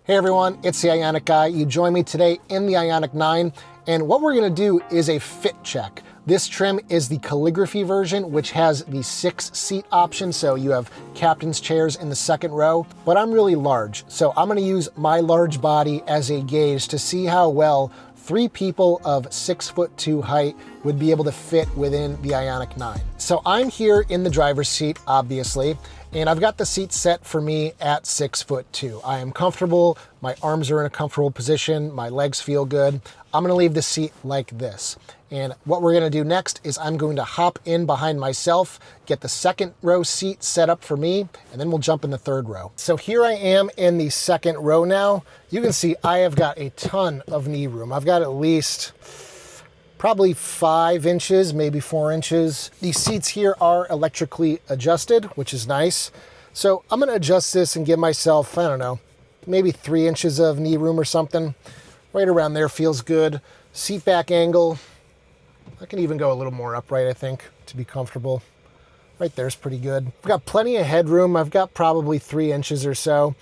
Hey everyone, it's the Ioniq guy. You join me today in the Ioniq 9, and what we're gonna do is a fit check. This trim is the calligraphy version, which has the 6-seat option, so you have captain's chairs in the second row, but I'm really large, so I'm gonna use my large body as a gauge to see how well 3 people of 6'2" height would be able to fit within the Ioniq 9. So I'm here in the driver's seat, obviously, and I've got the seat set for me at 6'2". I am comfortable, my arms are in a comfortable position, my legs feel good. I'm gonna leave the seat like this. And what we're gonna do next is I'm going to hop in behind myself, get the second row seat set up for me, and then we'll jump in the third row. So here I am in the second row now. You can see I have got a ton of knee room. I've got at least probably 5 inches, maybe 4 inches. These seats here are electrically adjusted, which is nice. So I'm gonna adjust this and give myself, I don't know, maybe 3 inches of knee room or something. Right around there feels good. Seat back angle, I can even go a little more upright, I think, to be comfortable. Right there's pretty good. I've got plenty of headroom. I've got probably 3 inches or so.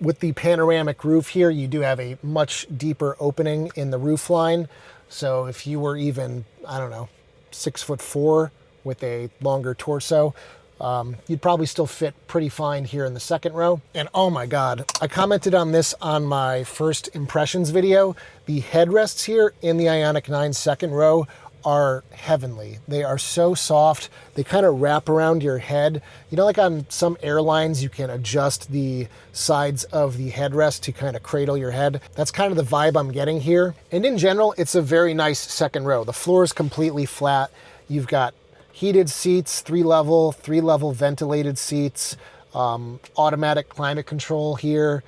With the panoramic roof here, you do have a much deeper opening in the roof line. So if you were even, I don't know, 6'4" with a longer torso, you'd probably still fit pretty fine here in the second row. And oh my God, I commented on this on my first impressions video. The headrests here in the Ioniq 9 second row are heavenly. They are so soft. They kind of wrap around your head. You know, like on some airlines, you can adjust the sides of the headrest to kind of cradle your head. That's kind of the vibe I'm getting here. And in general, it's a very nice second row. The floor is completely flat. You've got heated seats, 3-level ventilated seats, automatic climate control here.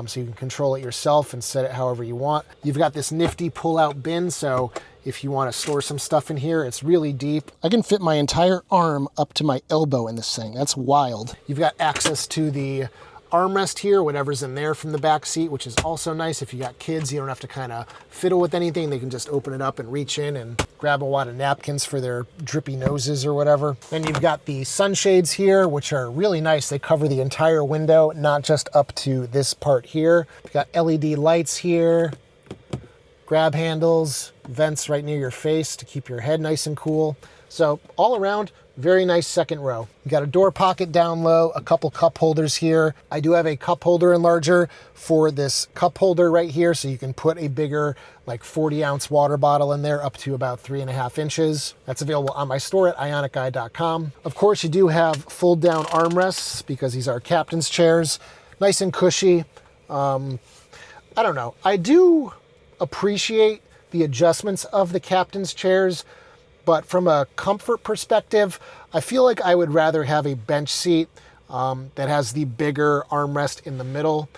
So you can control it yourself and set it however you want. You've got this nifty pull-out bin, so if you want to store some stuff in here, it's really deep. I can fit my entire arm up to my elbow in this thing. That's wild. You've got access to the armrest here, whatever's in there from the back seat, which is also nice. If you got kids, you don't have to kind of fiddle with anything. They can just open it up and reach in and grab a wad of napkins for their drippy noses or whatever. Then you've got the sunshades here, which are really nice. They cover the entire window, not just up to this part here. You've got LED lights here, grab handles, vents right near your face to keep your head nice and cool. So all around, very nice second row. You got a door pocket down low, a couple cup holders here. I do have a cup holder enlarger for this cup holder right here, so you can put a bigger, like 40-ounce water bottle in there up to about 3.5 inches. That's available on my store at ioniqguy.com. Of course, you do have fold-down armrests because these are captain's chairs. Nice and cushy. I don't know. I do appreciate the adjustments of the captain's chairs, but from a comfort perspective, I feel like I would rather have a bench seat that has the bigger armrest in the middle.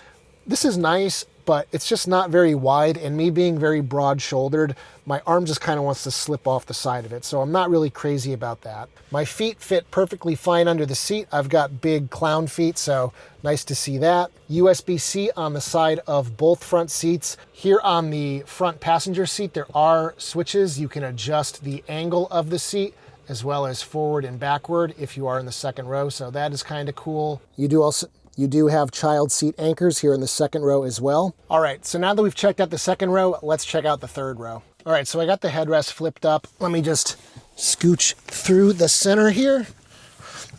This is nice, but it's just not very wide, and me being very broad-shouldered, my arm just kind of wants to slip off the side of it, so I'm not really crazy about that. My feet fit perfectly fine under the seat. I've got big clown feet, so nice to see that. USB-C on the side of both front seats. Here on the front passenger seat, there are switches. You can adjust the angle of the seat as well as forward and backward if you are in the second row, so that is kind of cool. You do have child seat anchors here in the second row as well. All right, so now that we've checked out the second row, let's check out the third row. All right, so I got the headrest flipped up. Let me just scooch through the center here.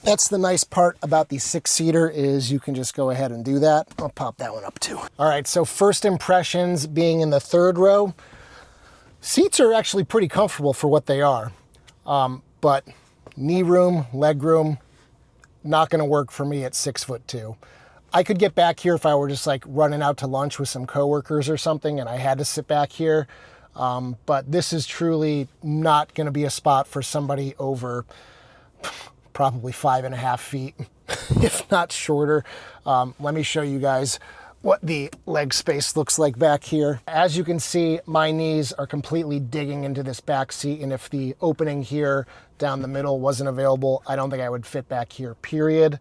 That's the nice part about the 6-seater is you can just go ahead and do that. I'll pop that one up too. All right, so first impressions being in the third row. Seats are actually pretty comfortable for what they are, but knee room, leg room, not gonna work for me at 6'2". I could get back here if I were just like running out to lunch with some coworkers or something and I had to sit back here. But this is truly not gonna be a spot for somebody over probably 5.5 feet, if not shorter. Let me show you guys what the leg space looks like back here. As you can see, my knees are completely digging into this back seat, and if the opening here down the middle wasn't available, I don't think I would fit back here, period.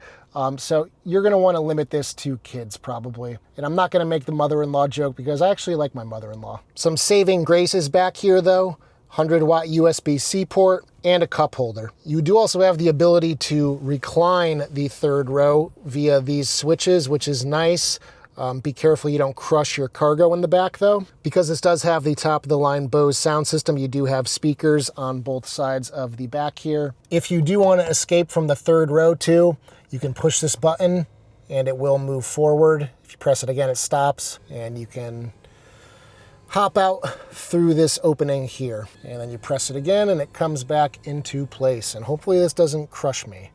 So you're gonna wanna limit this to kids probably. And I'm not gonna make the mother-in-law joke because I actually like my mother-in-law. Some saving graces back here though, 100-watt USB-C port, and a cup holder. You do also have the ability to recline the third row via these switches, which is nice. Be careful you don't crush your cargo in the back though. Because this does have the top of the line Bose sound system, you do have speakers on both sides of the back here. If you do want to escape from the third row too, you can push this button and it will move forward. If you press it again, it stops, and you can hop out through this opening here. And then you press it again and it comes back into place. And hopefully this doesn't crush me.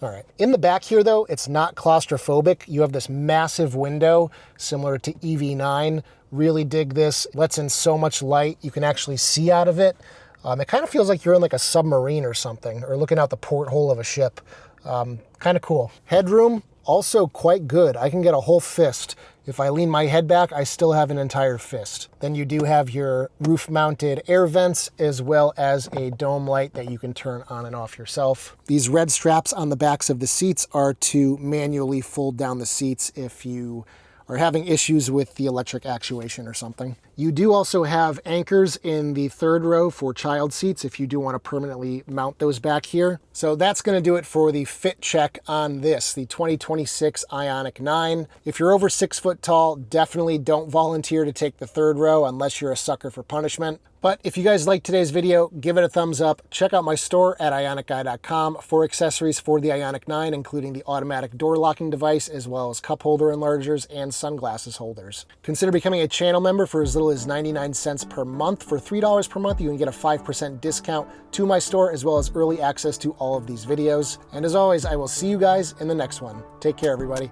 All right, in the back here though, it's not claustrophobic. You have this massive window similar to EV9. Really dig this. Lets in so much light. You can actually see out of it. It kind of feels like you're in like a submarine or something, or looking out the porthole of a ship. Kind of cool. Headroom, also quite good. I can get a whole fist. If I lean my head back, I still have an entire fist. Then you do have your roof-mounted air vents, as well as a dome light that you can turn on and off yourself. These red straps on the backs of the seats are to manually fold down the seats if you are having issues with the electric actuation or something. You do also have anchors in the third row for child seats if you do want to permanently mount those back here. So that's going to do it for the fit check on this, the 2026 Ioniq 9. If you're over 6 foot tall, definitely don't volunteer to take the third row unless you're a sucker for punishment. But if you guys liked today's video, give it a thumbs up. Check out my store at ioniqguy.com for accessories for the Ioniq 9, including the automatic door locking device, as well as cup holder enlargers and sunglasses holders. Consider becoming a channel member for as little as 99 cents per month. For $3 per month, you can get a 5% discount to my store, as well as early access to all of these videos. And as always, I will see you guys in the next one. Take care, everybody.